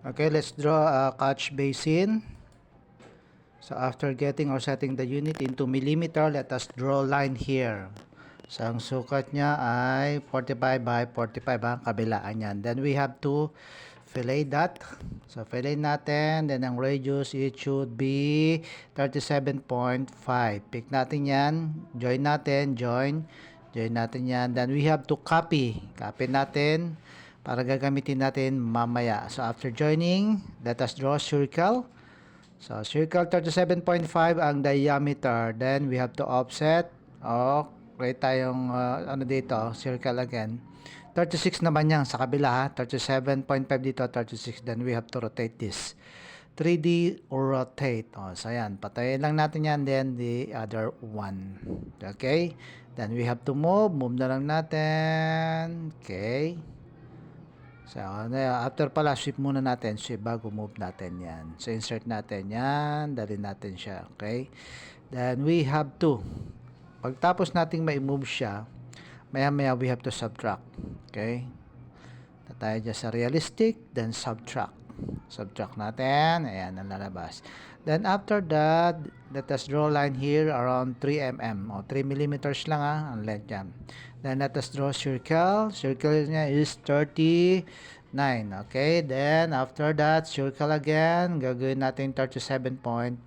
Okay, let's draw a catch basin. So after getting or setting the unit into millimeter, let us draw line here. So ang sukat niya ay 45 by 45 ang kabilaan yan. Then we have to fillet that. So fillet natin. Then ang radius, it should be 37.5. Pick natin yan. Join natin. Join natin yan. Then we have to copy. Copy natin para gagamitin natin mamaya. So after joining, let us draw a circle. So, circle 37.5 ang diameter. Then, we have to offset. Create tayong, dito, circle again. 36 naman yan sa kabila, ha? 37.5 dito, 36. Then, we have to rotate this. 3D rotate. So, yan. Patayin lang natin yan. Then, the other one. Okay? Then, we have to move. Move na lang natin. Okay? So, after pala, sweep muna natin. Sweep bago move natin yan. So, insert natin yan. Dalhin natin siya. Okay? Then, we have to. Pagtapos nating ma-move siya, maya-maya we have to subtract. Okay? Tayo dyan sa realistic, then subtract. Subtract natin. Ayan, ang lalabas. Then, after that, let us draw a line here around 3 mm. 3 millimeters lang, ha? Ang length yan. Then, let us draw circle. Circle niya is 39. Okay? Then, after that, circle again. Gagawin natin 37.5.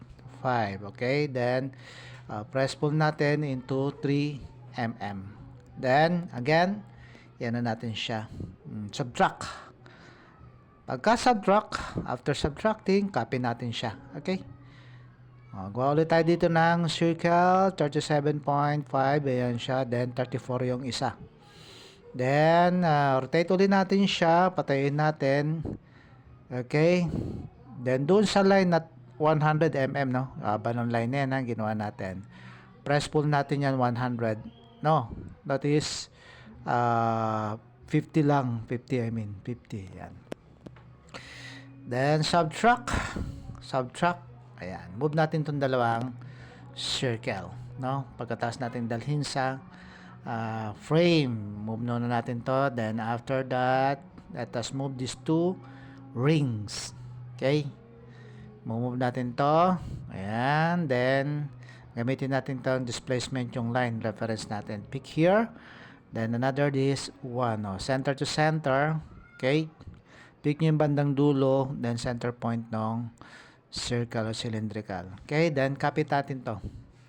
Okay? Then, press pull natin into 3 mm. Then, again, yan na natin siya. Subtract. Pagka-subtract, after subtracting, copy natin siya. Okay? Gawa ulit tayo dito ng circle, 37.5, ayan siya, then 34 yung isa. Then, rotate ulit natin siya, patayin natin. Okay? Then, doon sa line na 100 mm, no? Banong line na yan, ha? Ginawa natin. Press pull natin yan, 100. No, that is 50 lang, 50 I mean, 50, yan. Then, subtract. Ayan. Move natin itong dalawang circle. No? Pagkatapos natin dalhin sa frame. Move na natin to. Then, after that, let us move these two rings. Okay? Move natin to. Ayan. Then, gamitin natin itong displacement yung line. Reference natin. Pick here. Then, another this one. No? Center to center. Okay? Pick nyo yung bandang dulo, then center point ng circle o cylindrical. Okay, then copy natin to.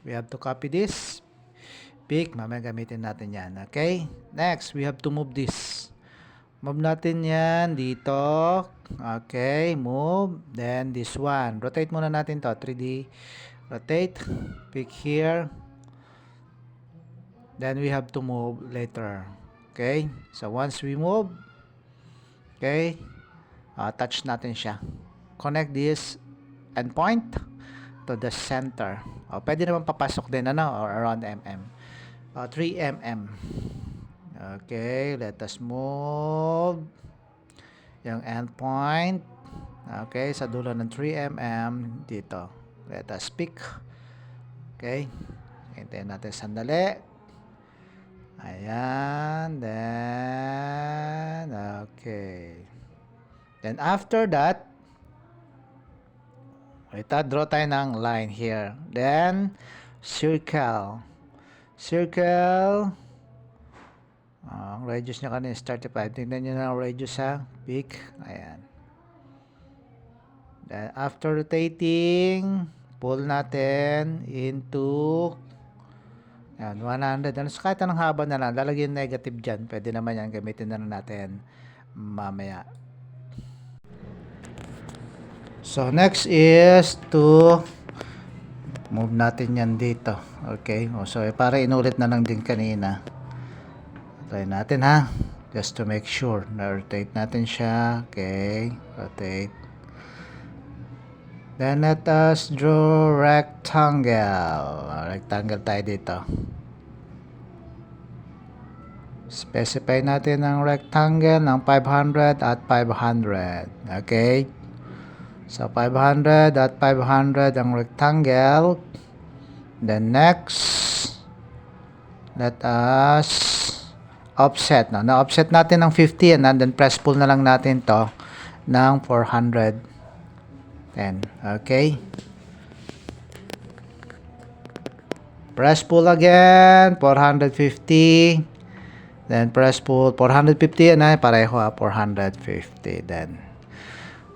We have to copy this. Pick, mamaya gamitin natin yan. Okay, next, we have to move this. Move natin yan dito. Okay, move. Then this one. Rotate muna natin to. 3D. Rotate. Pick here. Then we have to move later. Okay, so once we move, okay, touch natin siya. Connect this endpoint to the center. Pwede naman papasok din, or around mm. 3 mm. Okay, let us move yung endpoint. Okay, sa dulo ng 3 mm dito. Let us pick. Okay, hintayin natin sandali. Ayan, then, okay. Then after that, draw tayo ng line here. Then, circle. Ang radius niya kanina is 35. Tingnan nyo na ang radius, ha. Pick. Ayan. Then, after rotating, pull natin into 100. Kahit anong haba na lang. Lalagyan negative dyan. Pwede naman yan. Gamitin na natin mamaya. So, next is to move natin yan dito. Okay? So, para inulit na lang din kanina. Try natin, ha? Just to make sure. Na-rotate natin siya. Okay? Rotate. Then, let us draw rectangle. Rectangle tayo dito. Specify natin ang rectangle ng 500 at 500. Okay? So, 500 at 500 ang rectangle. Then, next, let us offset. Na-offset natin ng 50 and then press pull na lang natin to. ng 410. Okay? Press pull again, 450. Then press pull, 450 and pareho 450. Then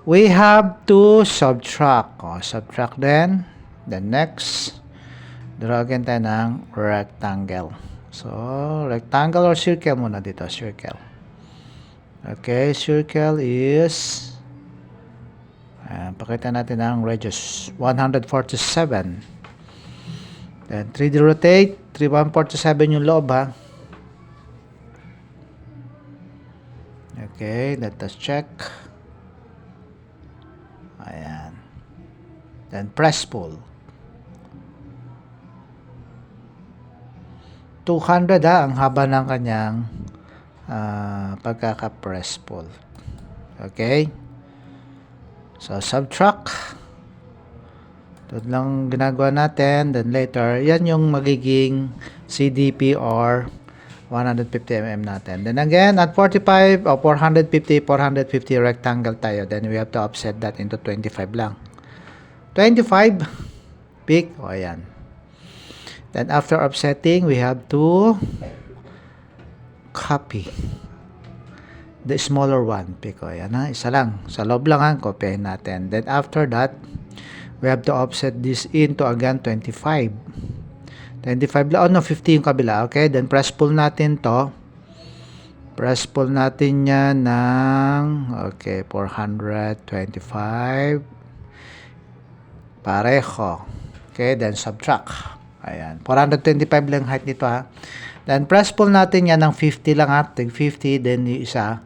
we have to subtract. Subtract then. Then next, draw again tayo ng rectangle. So, rectangle or circle muna dito. Circle. Okay, circle is pakita natin ang radius 147. Then 3D rotate, 3147 yung loob ha. Okay, let us check. Ayan. Then press pull. 200 ang haba ng kanyang pagkaka-press pull. Okay? So, subtract. Ito lang ginagawa natin. Then later, yan yung magiging CDP or 150 mm natin. Then again, at 45 o 450 rectangle tayo. Then we have to offset that into 25 lang. 25, pick. O, ayan. Then after offsetting, we have to copy the smaller one. Pick. O, ayan ha. Isa lang. Sa loob lang ha. Kopyahin natin. Then after that, we have to offset this into again 25. 25 lang. Oh no, 50 yung kabila. Okay, then press pull natin to. Press pull natin yan ng, okay, 425. Pareho. Okay, then subtract. Ayan, 425 lang height nito ha. Then press pull natin yan ng 50 lang ha. Tig 50, then yung isa,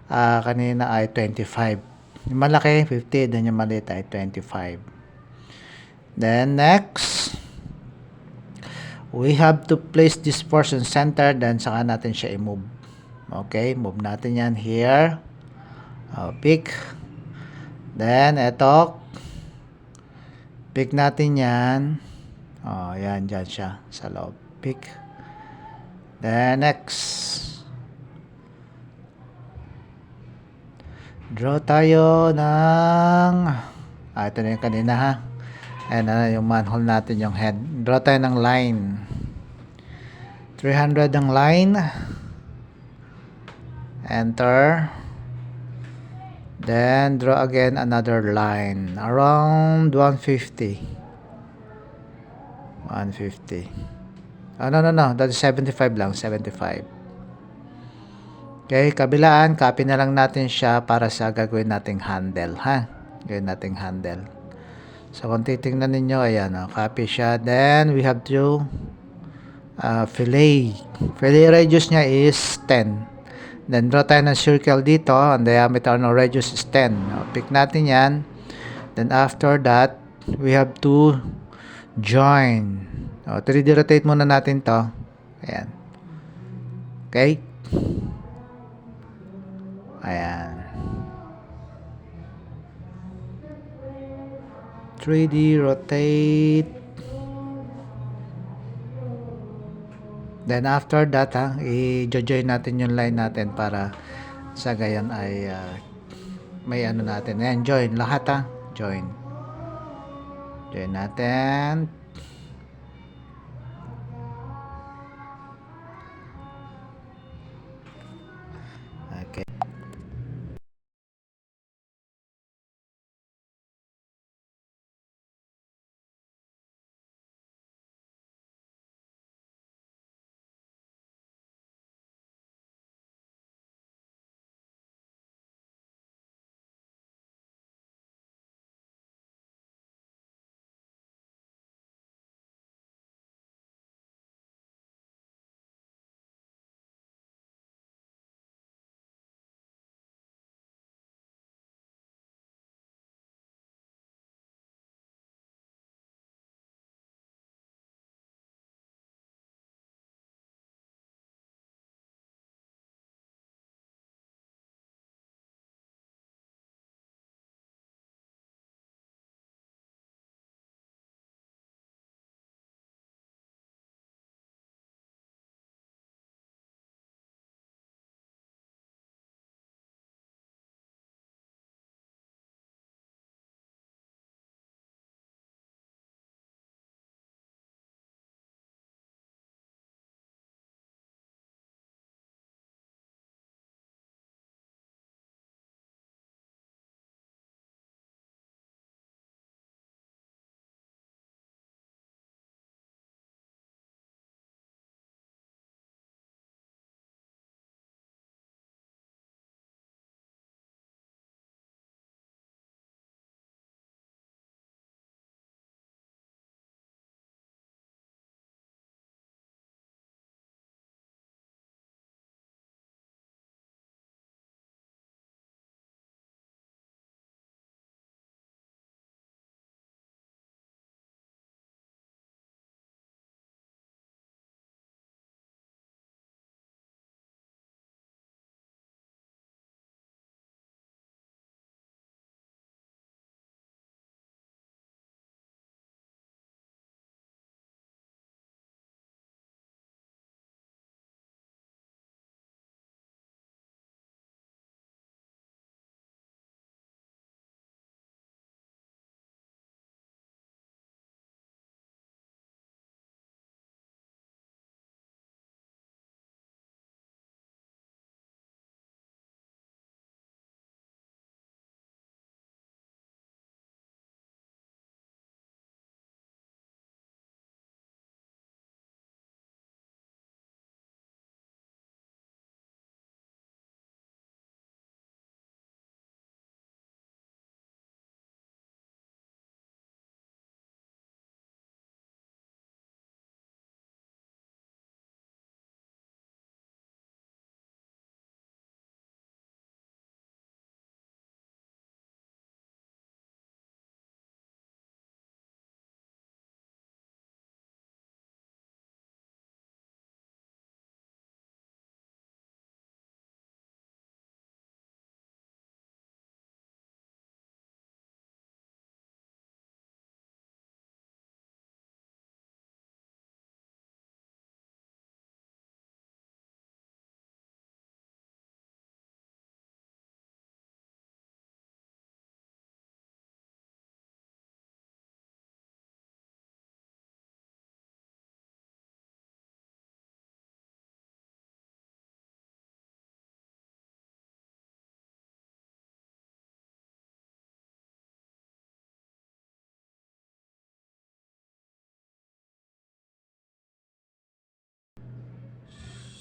kanina ay 25. Yung malaki, 50, then yung maliit ay 25. Then next, we have to place this portion center, then saka natin siya i-move. Okay, move natin yan here. Pick. Then ito, pick natin yan. Yan, dyan siya sa loob. Pick. Then next, draw tayo ng ito na yung kanina ha. And yung manhole natin yung head. Draw tayo ng line. 300 ang line. Enter. Then draw again another line. Around 150. 150. No. That's 75 lang. 75. Okay, kabilaan. Copy na lang natin siya para sa gagawin nating handle. Ha? Gawin nating handle. So, kung titingnan ninyo, ayan, copy siya. Then, we have to fillet. Fillet radius niya is 10. Then, draw tayo ng circle dito. Ang diameter ng radius is 10. Pick natin yan. Then, after that, we have to join. 3D rotate muna natin to. Ayan. Okay? Ayan. 3D rotate. Then after that i-join natin yung line natin para sa gayon ay may ano natin. Ayan, join lahat join. Join natin.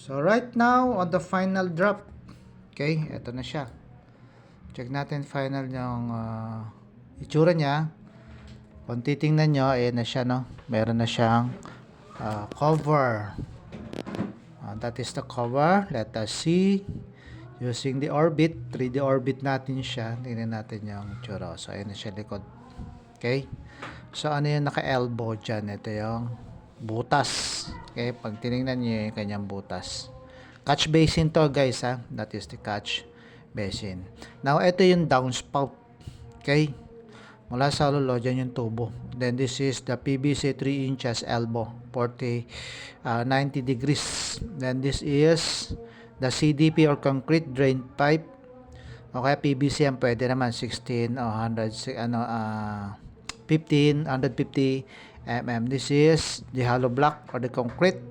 So right now, on the final drop, okay, eto na siya. Check natin final yung itsura niya. Kung titingnan nyo, ayan na siya, no? Meron na siyang cover. That is the cover. Let us see. Using the orbit, 3D orbit natin siya. Tingnan natin yung itsura. So, ayan na siya likod. Okay? So, ano yung naka-elbow dyan? Ito yung butas. Okay? Pag tinignan nyo yung kanyang butas. Catch basin to, guys, ha? That is the catch basin. Now, ito yung downspout. Okay? Mula sa ulo, dyan yung tubo. Then, this is the PVC 3 inches elbow. 90 degrees. Then, this is the CDP or concrete drain pipe. Okay, PVC yan pwede naman 16 o 150 mm. This is the hollow block or the concrete.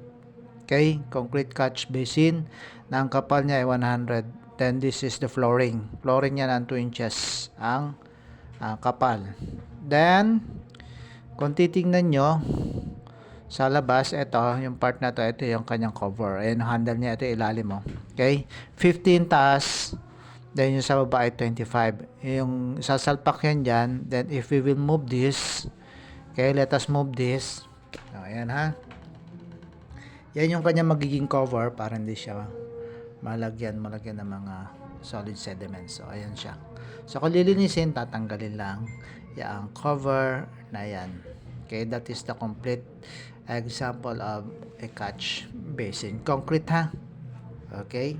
Okay, concrete catch basin na ang kapal niya ay 100. Then this is the flooring. Flooring niya ng 2 inches ang kapal. Then kung titingnan nyo sa labas, ito yung part na to, ito yung kanyang cover. Ayan, handle niya, ito ilalim mo. Okay, 15 taas. Then yung sa baba ay 25. Yung sasalpak yan dyan. Then if we will move this, okay, let us move this. Ayan ha. Yan yung kanyang magiging cover para hindi siya malagyan ng mga solid sediments. So ayan siya. So kung lilinisin, tatanggalin lang yung cover na yan. Okay, that is the complete example of a catch basin. Concrete ha. Okay.